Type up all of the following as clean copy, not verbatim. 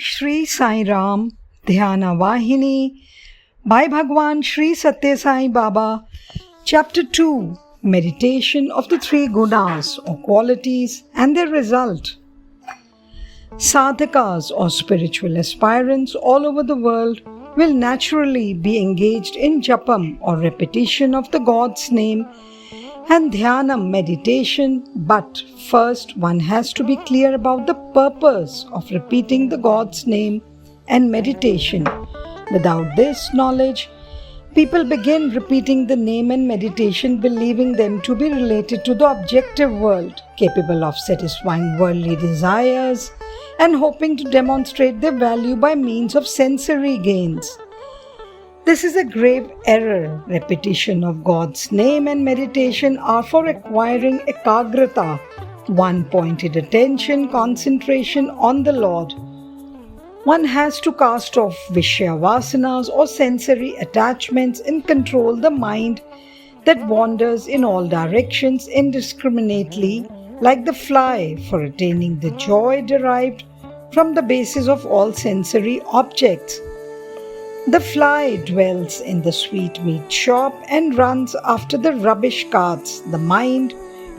Shri Sai Ram Dhyana Vahini by Bhagwan Shri Satya Sai Baba. Chapter 2, Meditation of the Three Gunas or Qualities and their Result. Sadhakas or spiritual aspirants all over the world will naturally be engaged in japam or repetition of the God's name and dhyanam meditation, but first one has to be clear about the purpose of repeating the God's name and meditation. Without this knowledge, people begin repeating the name and meditation believing them to be related to the objective world, capable of satisfying worldly desires and hoping to demonstrate their value by means of sensory gains. This is a grave error. Repetition of God's name and meditation are for acquiring ekagrata, one-pointed attention, concentration on the Lord. One has to cast off Vishya vasanas or sensory attachments and control the mind that wanders in all directions indiscriminately like the fly for attaining the joy derived from the basis of all sensory objects. The fly dwells in the sweetmeat shop and runs after the rubbish carts. The mind,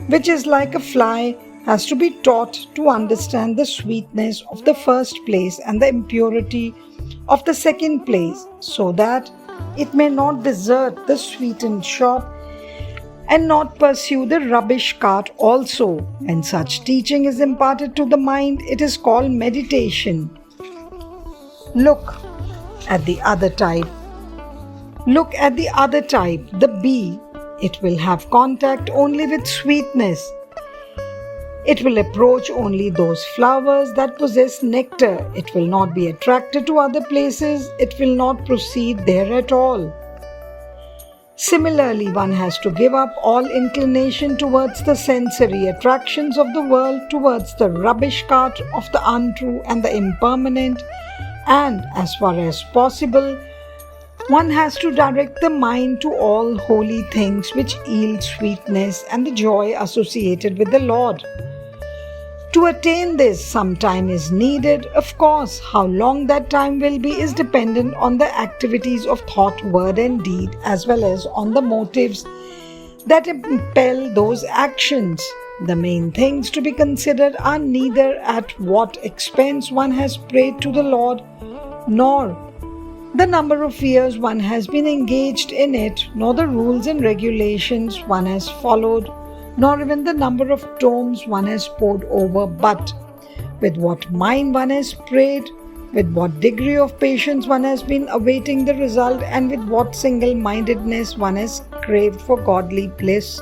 which is like a fly, has to be taught to understand the sweetness of the first place and the impurity of the second place, so that it may not desert the sweetened shop and not pursue the rubbish cart also. When such teaching is imparted to the mind, it is called meditation. Look at the other type, the bee. It will have contact only with sweetness. It will approach only those flowers that possess nectar. It will not be attracted to other places. It will not proceed there at all. Similarly, one has to give up all inclination towards the sensory attractions of the world, towards the rubbish cart of the untrue and the impermanent, and as far as possible, one has to direct the mind to all holy things which yield sweetness and the joy associated with the Lord. To attain this, some time is needed. Of course, how long that time will be is dependent on the activities of thought, word and deed, as well as on the motives that impel those actions. The main things to be considered are neither at what expense one has prayed to the Lord, nor the number of years one has been engaged in it, nor the rules and regulations one has followed, nor even the number of tomes one has pored over, but with what mind one has prayed, with what degree of patience one has been awaiting the result, and with what single-mindedness one has craved for godly bliss,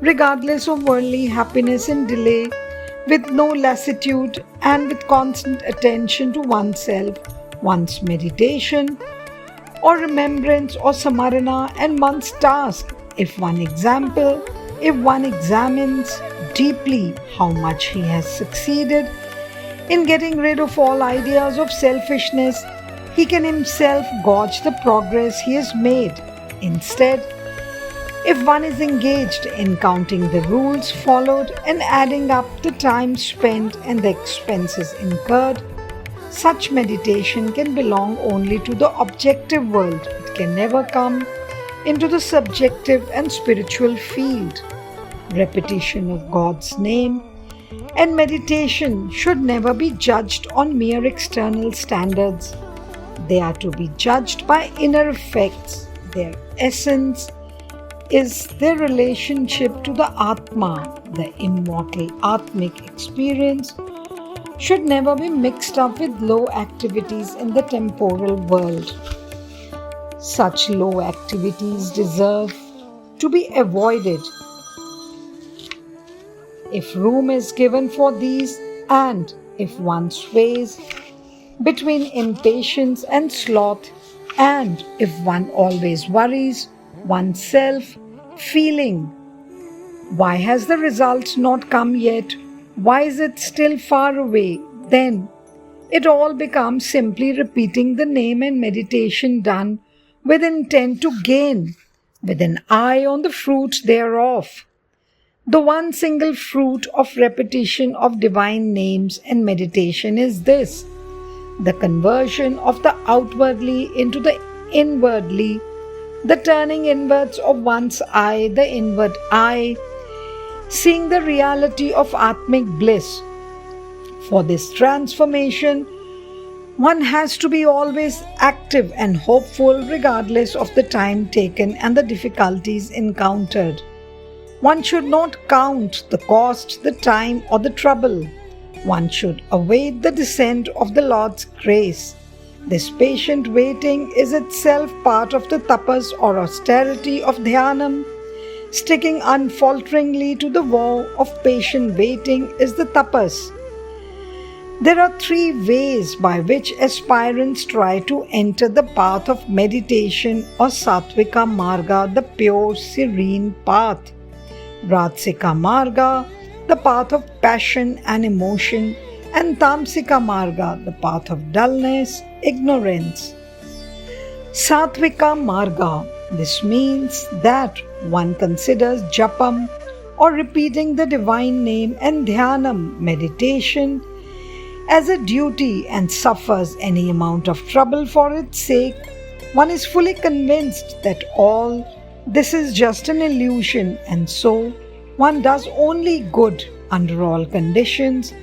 regardless of worldly happiness and delay, with no lassitude and with constant attention to oneself, one's meditation or remembrance or samarana and one's task. If one examines deeply how much he has succeeded in getting rid of all ideas of selfishness, he can himself gauge the progress he has made. Instead, if one is engaged in counting the rules followed and adding up the time spent and the expenses incurred, such meditation can belong only to the objective world. It can never come into the subjective and spiritual field. Repetition of God's name and meditation should never be judged on mere external standards. They are to be judged by inner effects. Their essence is their relationship to the Atma. The immortal Atmic experience should never be mixed up with low activities in the temporal world. Such low activities deserve to be avoided. If room is given for these, and if one sways between impatience and sloth, and if one always worries oneself, feeling, why has the result not come yet? Why is it still far away? Then it all becomes simply repeating the name and meditation done with intent to gain, with an eye on the fruits thereof. The one single fruit of repetition of divine names and meditation is this: the conversion of the outwardly into the inwardly, the turning inwards of one's eye, the inward eye, seeing the reality of Atmic bliss. For this transformation, one has to be always active and hopeful regardless of the time taken and the difficulties encountered. One should not count the cost, the time, or the trouble. One should await the descent of the Lord's grace. This patient waiting is itself part of the tapas or austerity of dhyanam. Sticking unfalteringly to the vow of patient waiting is the tapas. There are three ways by which aspirants try to enter the path of meditation or Sattvika Marga, the pure, serene path. Rajsika Marga, the path of passion and emotion, and Tamsika Marga, the path of dullness, ignorance. Sattvika Marga, this means that one considers japam or repeating the divine name and dhyanam, meditation, as a duty and suffers any amount of trouble for its sake. One is fully convinced that all this is just an illusion, and so one does only good under all conditions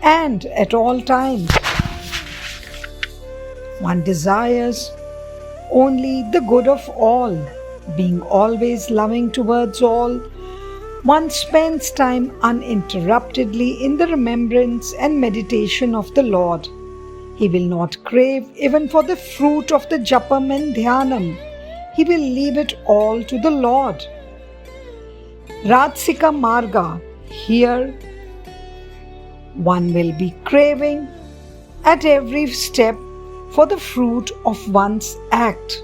and at all times. One desires only the good of all, being always loving towards all. One spends time uninterruptedly in the remembrance and meditation of the Lord. He will not crave even for the fruit of the japam and dhyanam. He will leave it all to the Lord. Rajsika Marga, here one will be craving at every step for the fruit of one's act.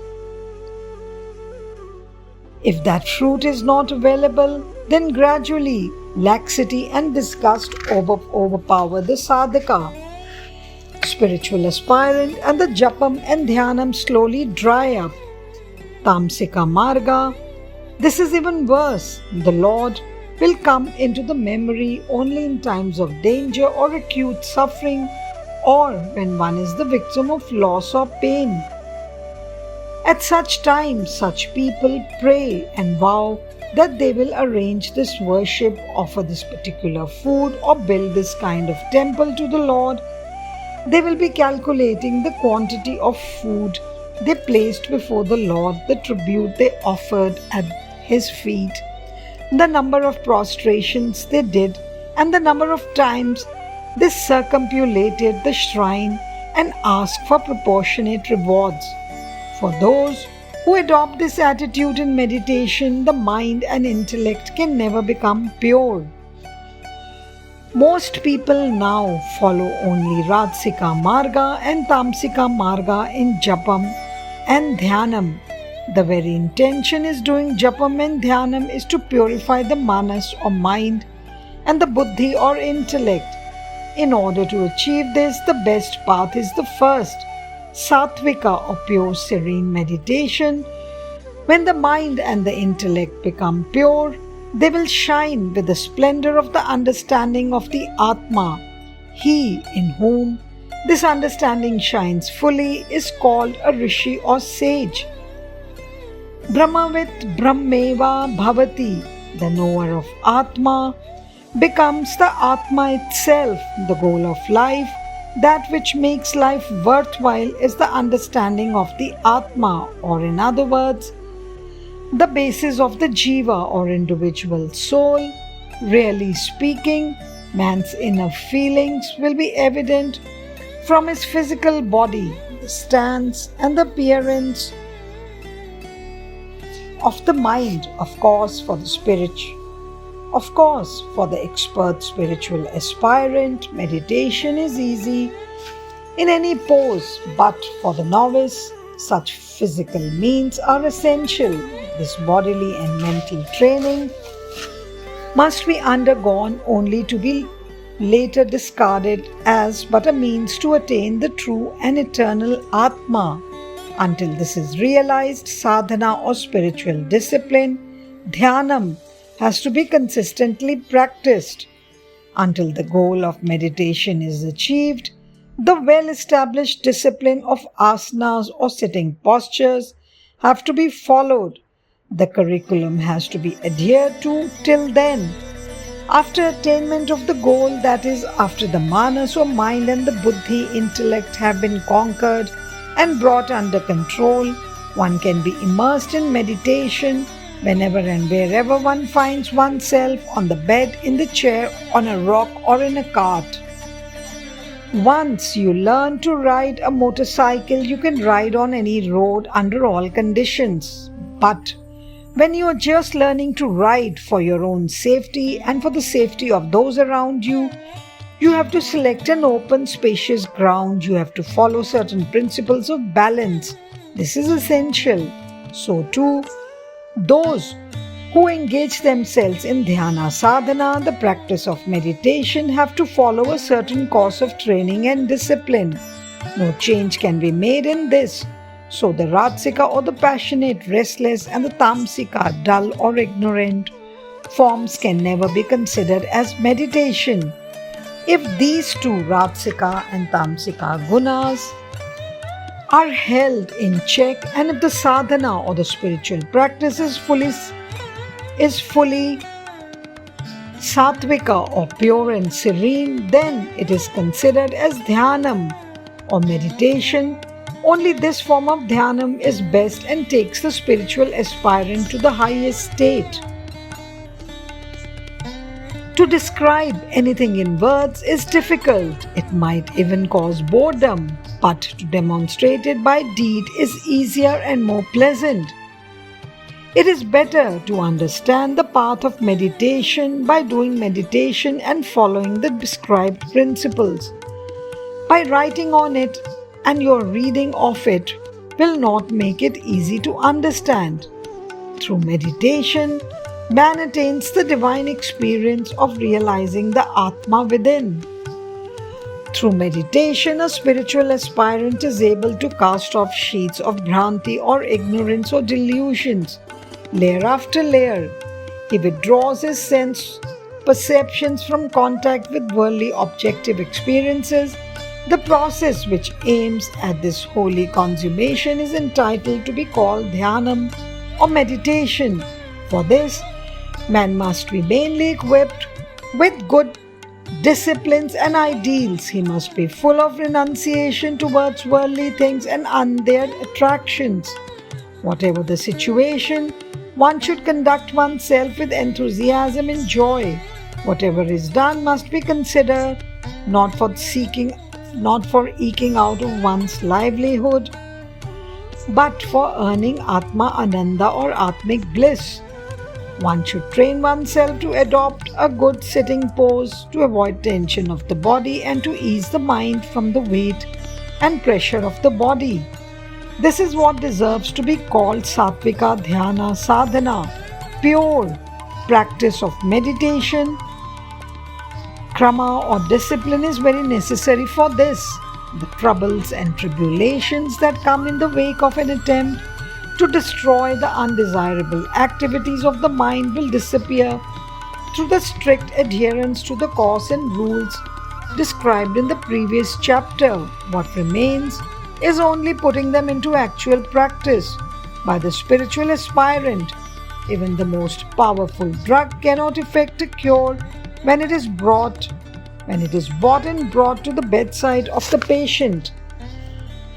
If that fruit is not available, then gradually laxity and disgust overpower the sadhaka. Spiritual aspirant and the japam and dhyanam slowly dry up. Tamsika Marga, this is even worse. The Lord will come into the memory only in times of danger or acute suffering, or when one is the victim of loss or pain. At such times, such people pray and vow that they will arrange this worship, offer this particular food, or build this kind of temple to the Lord. They will be calculating the quantity of food they placed before the Lord, the tribute they offered at His feet, the number of prostrations they did, and the number of times they circumambulated the shrine and asked for proportionate rewards. For those who adopt this attitude in meditation, the mind and intellect can never become pure. Most people now follow only Rajsika Marga and Tamsika Marga in Japam and Dhyanam. The very intention is doing Japam and Dhyanam is to purify the manas or mind and the buddhi or intellect. In order to achieve this, the best path is the first, Sattvika or pure serene meditation. When the mind and the intellect become pure, they will shine with the splendor of the understanding of the Atma. He in whom this understanding shines fully is called a rishi or sage. Brahmavit Brahmeva Bhavati, the knower of Atma, becomes the Atma itself, the goal of life. That which makes life worthwhile is the understanding of the Atma, or in other words, the basis of the jiva or individual soul. Really speaking, man's inner feelings will be evident from his physical body, the stance and the appearance of the mind. Of course, for the expert spiritual aspirant, meditation is easy in any pose, but for the novice, such physical means are essential. This bodily and mental training must be undergone only to be later discarded as but a means to attain the true and eternal Atma. Until this is realized, sadhana or spiritual discipline, dhyanam, has to be consistently practiced. Until the goal of meditation is achieved, The well-established discipline of asanas or sitting postures have to be followed. The curriculum has to be adhered to till then. After attainment of the goal, that is, after the manas or mind and the buddhi intellect have been conquered and brought under control, one can be immersed in meditation whenever and wherever one finds oneself, on the bed, in the chair, on a rock, or in a cart. Once you learn to ride a motorcycle, you can ride on any road under all conditions. But when you are just learning to ride for your own safety and for the safety of those around you, you have to select an open, spacious ground. You have to follow certain principles of balance. This is essential. So too, those who engage themselves in dhyana sadhana, the practice of meditation, have to follow a certain course of training and discipline. No change can be made in this. So the Rajasika or the passionate, restless, and the Tamsika, dull or ignorant, forms can never be considered as meditation. If these two, Rajasika and Tamsika gunas, are held in check, and if the sadhana or the spiritual practice is fully sattvika or pure and serene, then it is considered as dhyanam or meditation. Only this form of dhyanam is best and takes the spiritual aspirant to the highest state. To describe anything in words is difficult. It might even cause boredom, but to demonstrate it by deed is easier and more pleasant. It is better to understand the path of meditation by doing meditation and following the described principles. By writing on it and your reading of it will not make it easy to understand. Through meditation, man attains the divine experience of realizing the Atma within. Through meditation, a spiritual aspirant is able to cast off sheets of bhranti or ignorance or delusions. Layer after layer, he withdraws his sense perceptions from contact with worldly objective experiences. The process which aims at this holy consummation is entitled to be called dhyanam or meditation. For this, man must be mainly equipped with good disciplines and ideals. He must be full of renunciation towards worldly things and their attractions. Whatever the situation, one should conduct oneself with enthusiasm and joy. Whatever is done must be considered not for eking out of one's livelihood, but for earning Atma Ananda or Atmic bliss. One should train oneself to adopt a good sitting pose to avoid tension of the body and to ease the mind from the weight and pressure of the body. This is what deserves to be called Sattvika Dhyana Sadhana, pure practice of meditation. Krama or discipline is very necessary for this. The troubles and tribulations that come in the wake of an attempt to destroy the undesirable activities of the mind will disappear through the strict adherence to the course and rules described in the previous chapter. What remains is only putting them into actual practice by the spiritual aspirant. Even the most powerful drug cannot effect a cure when it is bought and brought to the bedside of the patient.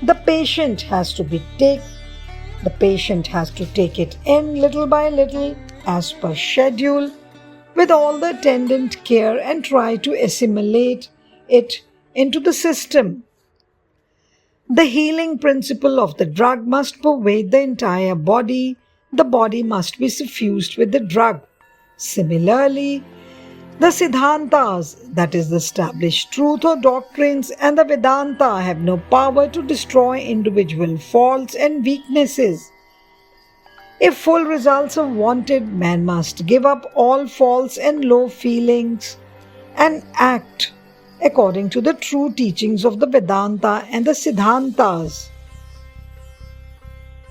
The patient has to take it in little by little as per schedule with all the attendant care and try to assimilate it into the system. The healing principle of the drug must pervade the entire body. The body must be suffused with the drug. Similarly, the Siddhantas, that is the established truth or doctrines, and the Vedanta have no power to destroy individual faults and weaknesses. If full results are wanted, man must give up all false and low feelings and act according to the true teachings of the Vedanta and the Siddhantas.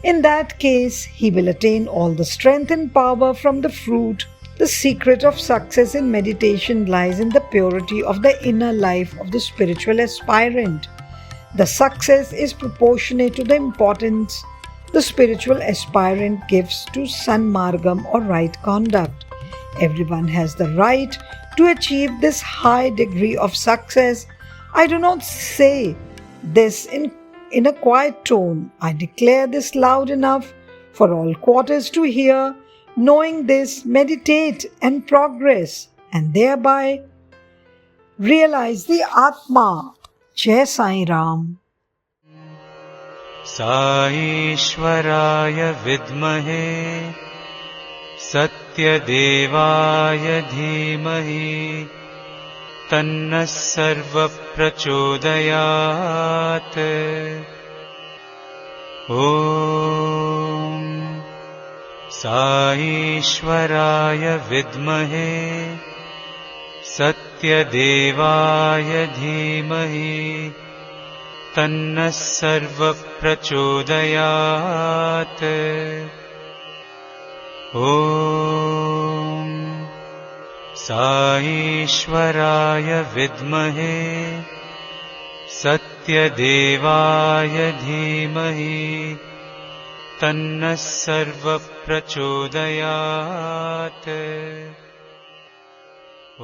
In that case, he will attain all the strength and power from the fruit. The secret of success in meditation lies in the purity of the inner life of the spiritual aspirant. The success is proportionate to the importance the spiritual aspirant gives to Sanmargam or right conduct. Everyone has the right to achieve this high degree of success. I do not say this in a quiet tone. I declare this loud enough for all quarters to hear. Knowing this, meditate and progress, and thereby realize the Atma. Jai Sai Ram. साईश्वराय विद्महे सत्यदेवाय धीमहि तन्नः सर्वप्रचोदयात्। ॐ साईश्वराय विद्महे सत्यदेवाय धीमहि तन्नः सर्वप्रचोदयात्। ॐ साईश्वराय विद्महे सत्यदेवाय धीमहि तन्नः सर्वप्रचोदयात्। ॐ